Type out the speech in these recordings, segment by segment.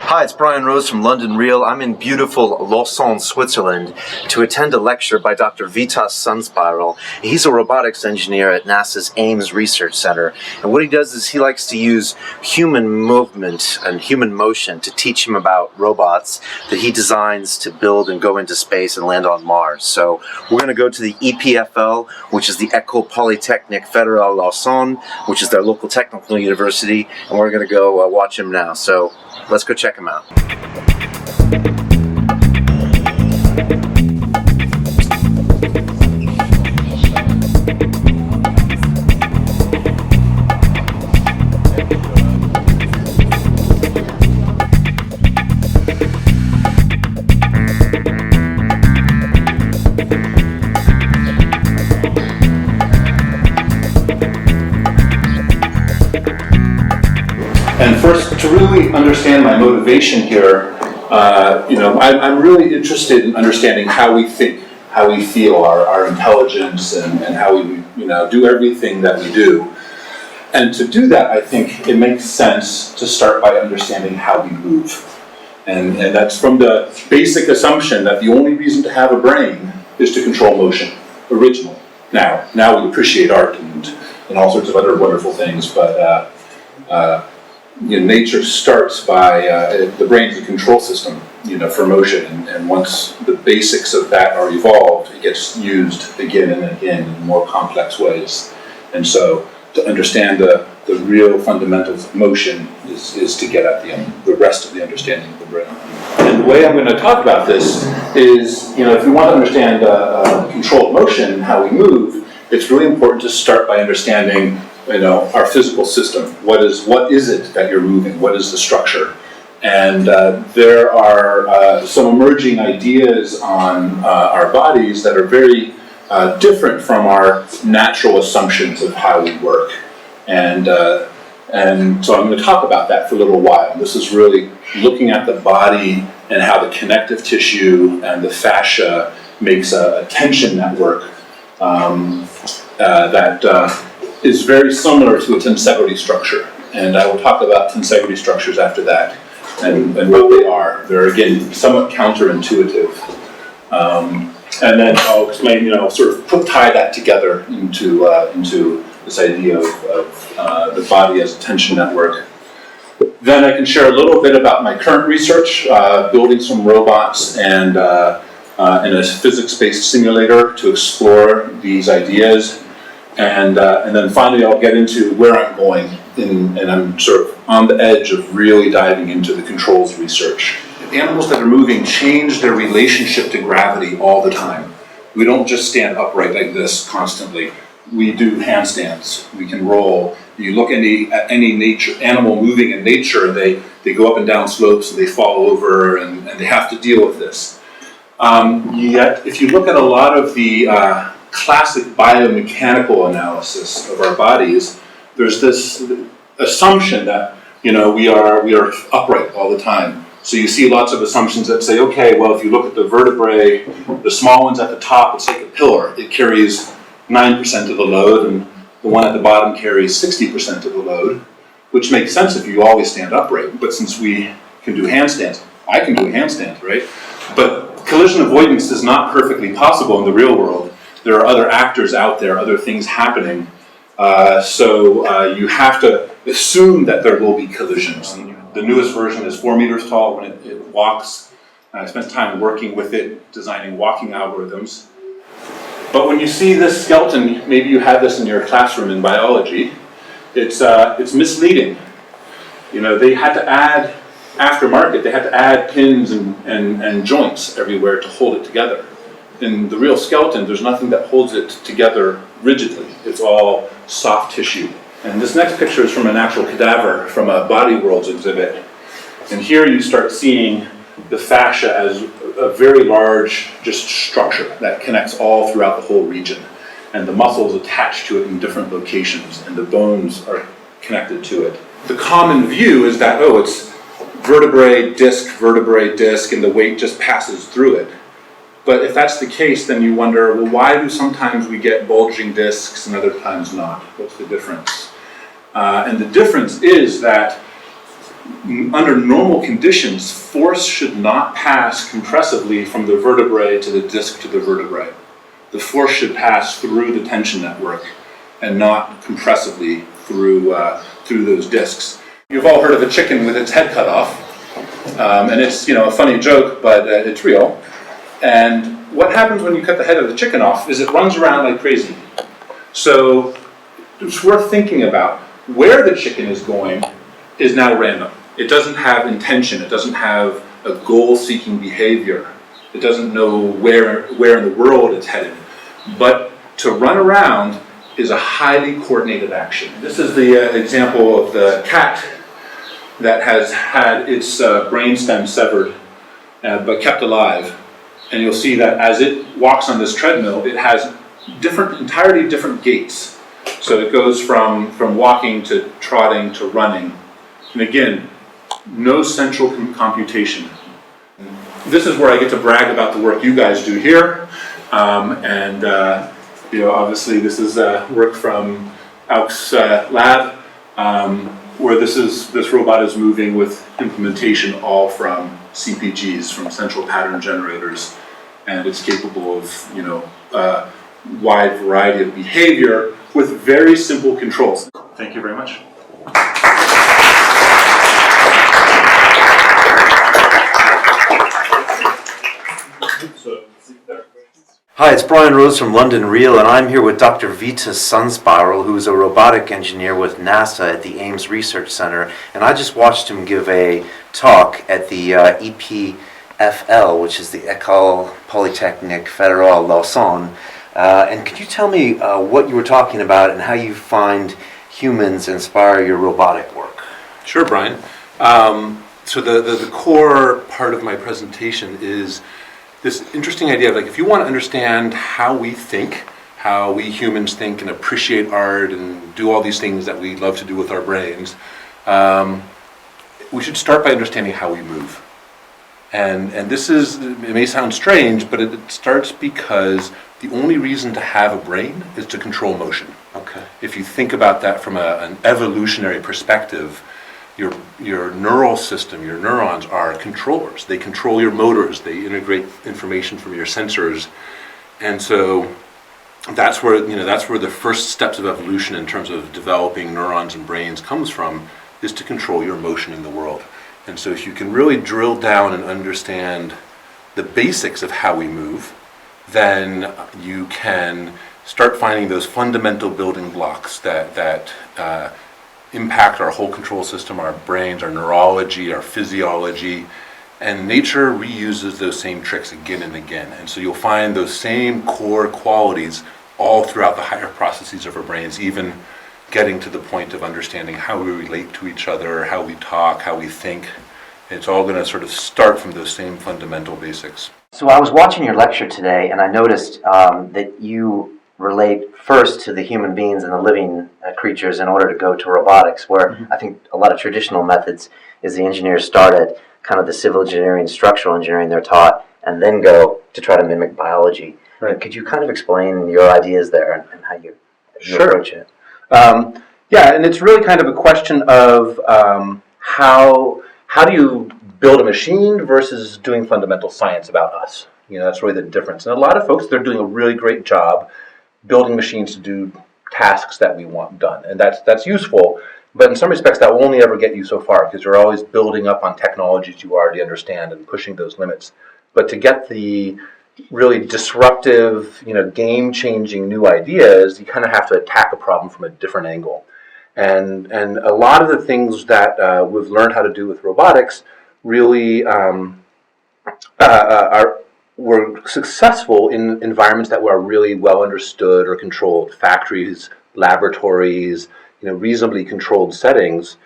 Hi, it's Brian Rose from London Real. I'm in beautiful Lausanne, Switzerland to attend a lecture by Dr. Vytas SunSpiral. He's a robotics engineer at NASA's Ames Research Center. And what he does is he likes to use human movement and human motion to teach him about robots that he designs to build and go into space and land on Mars. So we're going to go to the EPFL, which is the École Polytechnique Fédérale Lausanne, which is their local technical university, and we're going to go watch him now. So let's go check him out. And first, to really understand my motivation here, I'm really interested in understanding how we think, how we feel, our intelligence, and how we, do everything that we do. And to do that, I think it makes sense to start by understanding how we move. And that's from the basic assumption that the only reason to have a brain is to control motion, original. Now we appreciate art and all sorts of other wonderful things, but nature starts by the brain is a control system, for motion, and once the basics of that are evolved, it gets used again and again in more complex ways. And so, to understand the real fundamentals of motion is to get at the rest of the understanding of the brain. And the way I'm going to talk about this is, if we want to understand controlled motion, how we move, it's really important to start by understanding our physical system. What is it that you're moving? What is the structure? And there are some emerging ideas on our bodies that are very different from our natural assumptions of how we work. And so I'm going to talk about that for a little while. This is really looking at the body and how the connective tissue and the fascia makes a tension network that is very similar to a tensegrity structure. And I will talk about tensegrity structures after that and what they are. They're, again, somewhat counterintuitive. And then I'll explain, sort of tie that together into this idea of the body as a tension network. Then I can share a little bit about my current research, building some robots and in a physics-based simulator to explore these ideas. And then finally I'll get into where I'm going, and I'm sort of on the edge of really diving into the controls research. Animals that are moving change their relationship to gravity all the time. We don't just stand upright like this constantly. We do handstands, we can roll. You look at any animal moving in nature, they go up and down slopes and they fall over and they have to deal with this. Yet, if you look at a lot of the classic biomechanical analysis of our bodies, there's this assumption that we are upright all the time. So you see lots of assumptions that say, okay, well, if you look at the vertebrae, the small ones at the top, it's like a pillar. It carries 9% of the load, and the one at the bottom carries 60% of the load, which makes sense if you always stand upright. But since we can do handstands, I can do a handstand, right? But collision avoidance is not perfectly possible in the real world. There are other actors out there, other things happening. So you have to assume that there will be collisions. The newest version is 4 meters tall when it walks. I spent time working with it, designing walking algorithms. But when you see this skeleton, maybe you had this in your classroom in biology, it's misleading. They had to add, aftermarket, they had to add pins and joints everywhere to hold it together. In the real skeleton, there's nothing that holds it together rigidly. It's all soft tissue. And this next picture is from an actual cadaver from a Body Worlds exhibit. And here you start seeing the fascia as a very large just structure that connects all throughout the whole region. And the muscles attached to it in different locations, and the bones are connected to it. The common view is that, vertebrae, disc, and the weight just passes through it. But if that's the case, then you wonder, well, why do sometimes we get bulging discs and other times not? What's the difference? And the difference is that under normal conditions, force should not pass compressively from the vertebrae to the disc to the vertebrae. The force should pass through the tension network and not compressively through those discs. You've all heard of a chicken with its head cut off, and it's a funny joke, but it's real. And what happens when you cut the head of the chicken off is it runs around like crazy. So it's worth thinking about where the chicken is going is now random. It doesn't have intention. It doesn't have a goal-seeking behavior. It doesn't know where in the world it's headed. But to run around is a highly coordinated action. This is the example of the cat that has had its brainstem severed but kept alive. And you'll see that as it walks on this treadmill, it has entirely different gaits. So it goes from walking to trotting to running. And again, no central computation. This is where I get to brag about the work you guys do here. Obviously this is work from Auk's lab, where this robot is moving with implementation all from CPGs, from central pattern generators, and it's capable of a wide variety of behavior with very simple controls. Thank you very much. Hi, it's Brian Rose from London Real, and I'm here with Dr. Vytas SunSpiral, who's a robotic engineer with NASA at the Ames Research Center. And I just watched him give a talk at the EPFL, which is the École Polytechnique Fédérale Lausanne. And could you tell me what you were talking about and how you find humans inspire your robotic work? Sure, Brian. So the core part of my presentation is this interesting idea of, like, if you want to understand how we think, how we humans think and appreciate art and do all these things that we love to do with our brains, we should start by understanding how we move. And it may sound strange, but it starts because the only reason to have a brain is to control motion. Okay. If you think about that from an evolutionary perspective, your neural system, your neurons are controllers. They control your motors. They integrate information from your sensors, and so that's where the first steps of evolution in terms of developing neurons and brains comes from, is to control your motion in the world. And so if you can really drill down and understand the basics of how we move, then you can start finding those fundamental building blocks that impact our whole control system, our brains, our neurology, our physiology. And nature reuses those same tricks again and again. And so you'll find those same core qualities all throughout the higher processes of our brains, even getting to the point of understanding how we relate to each other, how we talk, how we think. It's all going to sort of start from those same fundamental basics. So I was watching your lecture today, and I noticed that you relate first to the human beings and the living creatures in order to go to robotics, where I think a lot of traditional methods is the engineers start at kind of the civil engineering, structural engineering they're taught, and then go to try to mimic biology. Right. Could you kind of explain your ideas there and how you approach it? Yeah, and it's really kind of a question of how do you build a machine versus doing fundamental science about us. That's really the difference. And a lot of folks, they're doing a really great job building machines to do tasks that we want done, and that's useful. But in some respects, that will only ever get you so far, because you're always building up on technologies you already understand and pushing those limits. But to get the really disruptive, game-changing new ideas, you kind of have to attack a problem from a different angle. And a lot of the things that we've learned how to do with robotics really were successful in environments that were really well understood or controlled, factories, laboratories, reasonably controlled settings.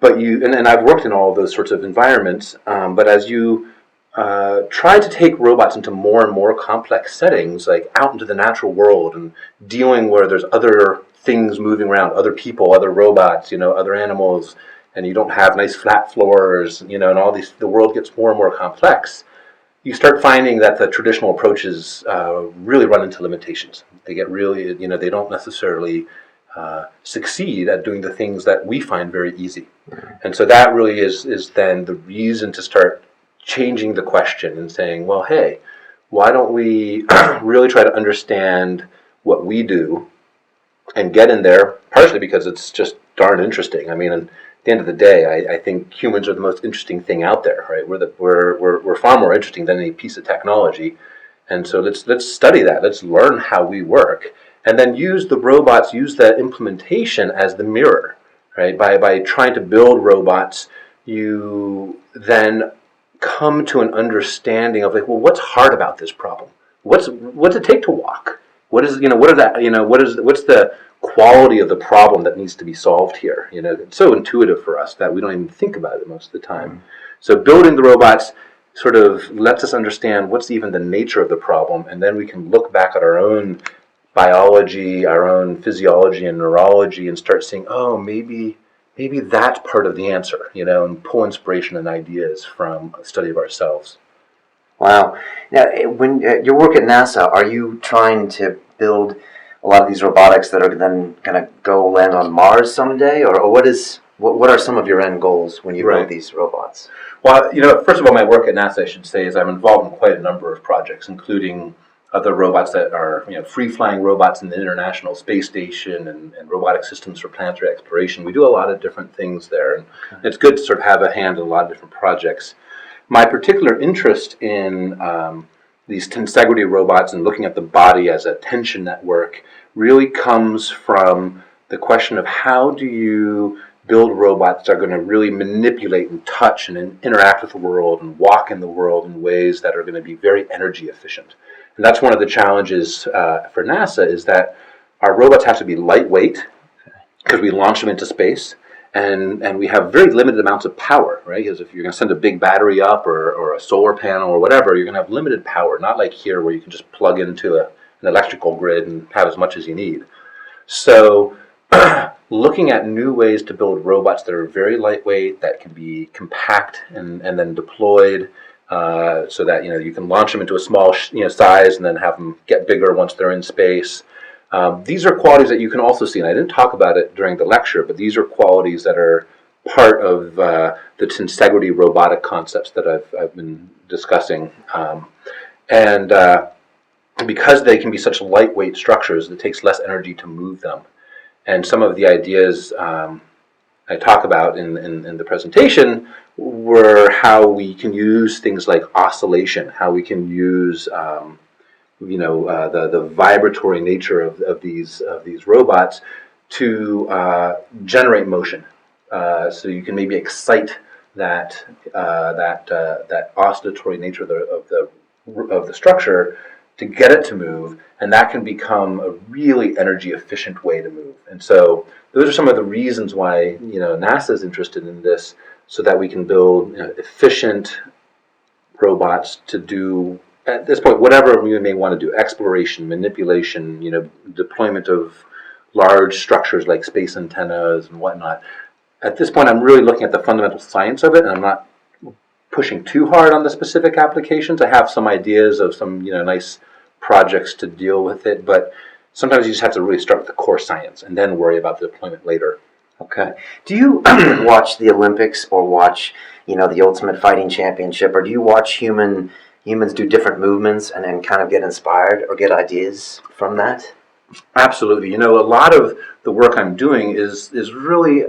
But and I've worked in all of those sorts of environments, but as you try to take robots into more and more complex settings, like out into the natural world and dealing where there's other things moving around, other people, other robots, other animals, and you don't have nice flat floors, and all these, the world gets more and more complex, you start finding that the traditional approaches really run into limitations. They get really, they don't necessarily succeed at doing the things that we find very easy. And so that really is then the reason to start changing the question and saying, well, hey, why don't we really try to understand what we do and get in there, partially because it's just darn interesting. I mean, at the end of the day, I think humans are the most interesting thing out there, right? We're far more interesting than any piece of technology. And so let's study that. Let's learn how we work, and then use the robots, use that implementation as the mirror, right? By trying to build robots, you then come to an understanding of, like, well, what's hard about this problem? What's it take to walk? What's the quality of the problem that needs to be solved here? It's so intuitive for us that we don't even think about it most of the time. So building the robots sort of lets us understand what's even the nature of the problem, and then we can look back at our own biology, our own physiology and neurology, and start saying, oh, maybe that's part of the answer, and pull inspiration and ideas from a study of ourselves. Wow. Now, when your work at NASA, are you trying to build a lot of these robotics that are then going to go land on Mars someday, or what are some of your end goals when you build these robots? Well, first of all, my work at NASA, I should say, is I'm involved in quite a number of projects, including other robots that are, free-flying robots in the International Space Station and robotic systems for planetary exploration. We do a lot of different things there, and it's good to sort of have a hand in a lot of different projects. My particular interest in these tensegrity robots and looking at the body as a tension network really comes from the question of how do you build robots that are going to really manipulate and touch and interact with the world and walk in the world in ways that are going to be very energy efficient. And that's one of the challenges for NASA, is that our robots have to be lightweight because we launch them into space, and we have very limited amounts of power, right? Because if you're going to send a big battery up or a solar panel or whatever, you're going to have limited power, not like here where you can just plug into an electrical grid and have as much as you need. So looking at new ways to build robots that are very lightweight, that can be compact and then deployed, so that you can launch them into a small size and then have them get bigger once they're in space. These are qualities that you can also see, and I didn't talk about it during the lecture, but these are qualities that are part of the tensegrity robotic concepts that I've been discussing. And because they can be such lightweight structures, it takes less energy to move them. And some of the ideas I talk about in the presentation were how we can use things like oscillation, how we can use the vibratory nature of these robots to generate motion. So you can maybe excite that oscillatory nature of the structure to get it to move, and that can become a really energy efficient way to move. And so those are some of the reasons why NASA is interested in this, so that we can build efficient robots to do, at this point, whatever we may want to do: exploration, manipulation, deployment of large structures like space antennas and whatnot. At this point, I'm really looking at the fundamental science of it, and I'm not pushing too hard on the specific applications. I have some ideas of some nice projects to deal with it, but sometimes you just have to really start with the core science and then worry about the deployment later. Okay. Do you watch the Olympics or watch the Ultimate Fighting Championship, or do you watch humans do different movements and then kind of get inspired or get ideas from that? Absolutely. A lot of the work I'm doing is really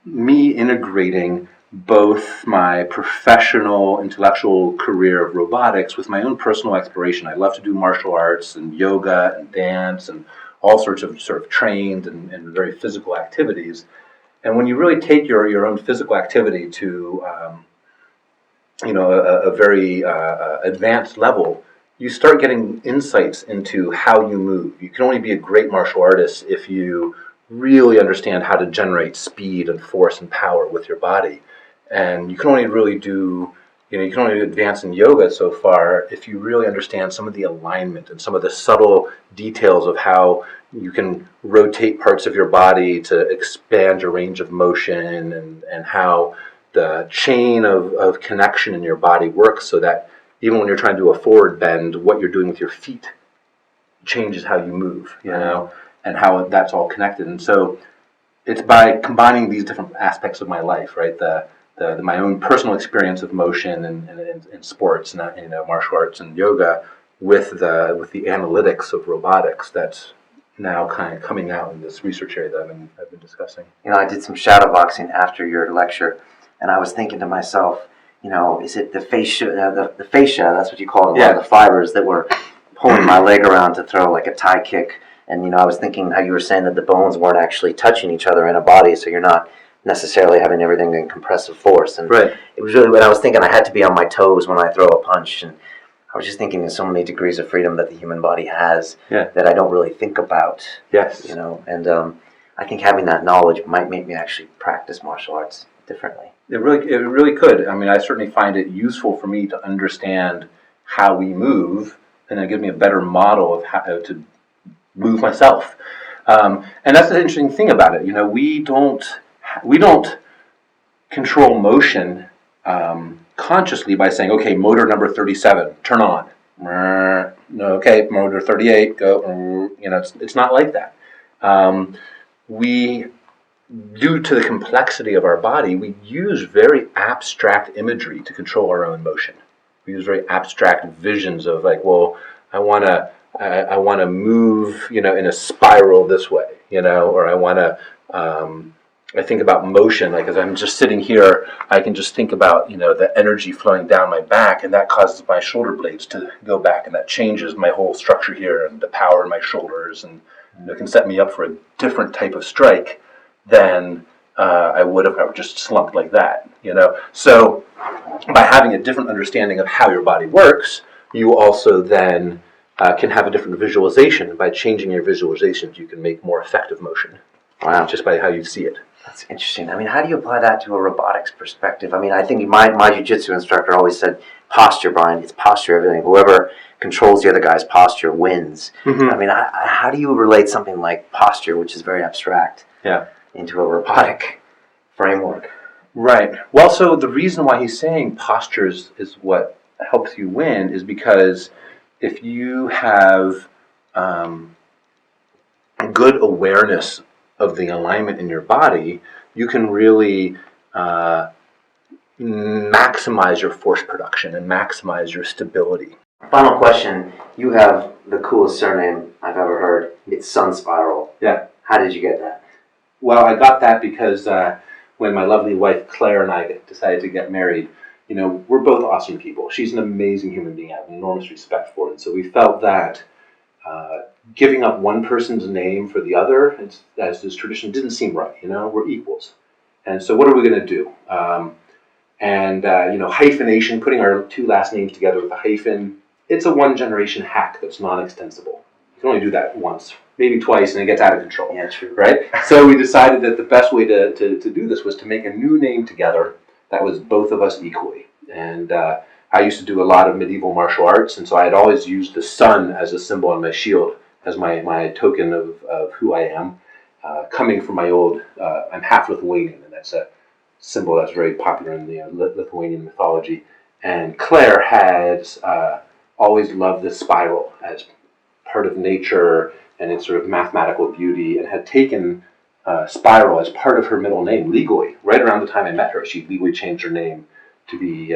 me integrating both my professional intellectual career of robotics with my own personal exploration. I love to do martial arts and yoga and dance and all sorts of sort of trained and very physical activities. And when you really take your own physical activity to a very advanced level, you start getting insights into how you move. You can only be a great martial artist if you really understand how to generate speed and force and power with your body. And you can only really do you can only advance in yoga so far if you really understand some of the alignment and some of the subtle details of how you can rotate parts of your body to expand your range of motion, and how the chain of connection in your body works, so that even when you're trying to do a forward bend, what you're doing with your feet changes how you move, and how that's all connected. And so it's by combining these different aspects of my life, right? My own personal experience of motion and sports, and martial arts and yoga, with the analytics of robotics that's now kind of coming out in this research area that I've been discussing. I did some shadow boxing after your lecture, and I was thinking to myself, is it the fascia? The fascia, that's what you call it. Yeah. The fibers that were pulling my leg around to throw like a tie kick. And I was thinking how you were saying that the bones weren't actually touching each other in a body, so you're not necessarily having everything in compressive force. And right. It was really what I was thinking. I had to be on my toes when I throw a punch, and I was just thinking of so many degrees of freedom that the human body has that I don't really think about. Yes. And I think having that knowledge might make me actually practice martial arts differently. It really could. I mean, I certainly find it useful for me to understand how we move, and it gives me a better model of how to move myself. And that's the interesting thing about it. We don't control motion consciously by saying, okay, motor number 37, turn on. No, okay, motor 38, go. It's not like that. We, due to the complexity of our body, we use very abstract imagery to control our own motion. We use very abstract visions of like, well, I want to move, in a spiral this way, or I want to. I think about motion, like as I'm just sitting here, I can just think about, the energy flowing down my back, and that causes my shoulder blades to go back, and that changes my whole structure here and the power in my shoulders, and it can set me up for a different type of strike than I would if I were just slumped like that, So by having a different understanding of how your body works, you also then can have a different visualization. By changing your visualizations, you can make more effective motion. Wow. Just by how you see it. That's interesting. I mean, how do you apply that to a robotics perspective? I mean, I think my jiu-jitsu instructor always said, posture, Brian, it's posture, everything. Whoever controls the other guy's posture wins. Mm-hmm. I mean, how do you relate something like posture, which is very abstract, into a robotic framework? Right. Well, so the reason why he's saying posture is what helps you win is because if you have good awareness of the alignment in your body, you can really maximize your force production and maximize your stability. Final question. You have the coolest surname I've ever heard. It's SunSpiral. Yeah. How did you get that? Well, I got that because when my lovely wife Claire and I decided to get married, we're both awesome people. She's an amazing human being. I have enormous respect for her. And so we felt that giving up one person's name for the other, as this tradition, didn't seem right. We're equals. And so what are we going to do? Hyphenation, putting our two last names together with a hyphen, it's a one-generation hack that's non-extensible. You can only do that once, maybe twice, and it gets out of control. Yeah, true. Right? So we decided that the best way to do this was to make a new name together that was both of us equally. And I used to do a lot of medieval martial arts, and so I had always used the sun as a symbol on my shield, as my token of who I am, coming from my old, I'm half Lithuanian, and that's a symbol that's very popular in the Lithuanian mythology. And Claire has always loved this spiral as part of nature and its sort of mathematical beauty, and had taken spiral as part of her middle name legally. Right around the time I met her, she legally changed her name to be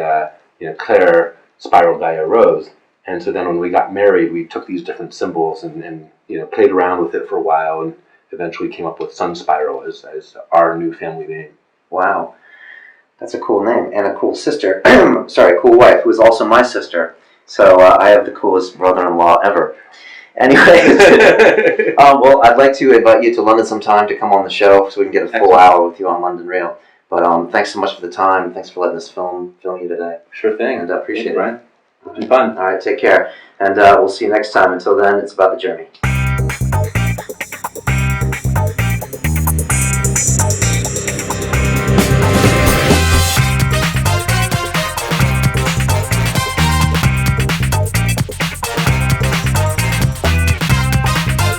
Claire Spiral Gaia Rose. And so then when we got married, we took these different symbols and played around with it for a while, and eventually came up with SunSpiral as our new family name. Wow. That's a cool name. And a cool sister. Cool wife, who is also my sister. So I have the coolest brother-in-law ever. Anyway, well, I'd like to invite you to London sometime to come on the show so we can get a full hour with you on London Real. But thanks so much for the time. Thanks for letting us film you today. Sure thing. And I appreciate it. Brian. It's been fun. All right, take care. And we'll see you next time. Until then, it's about the journey.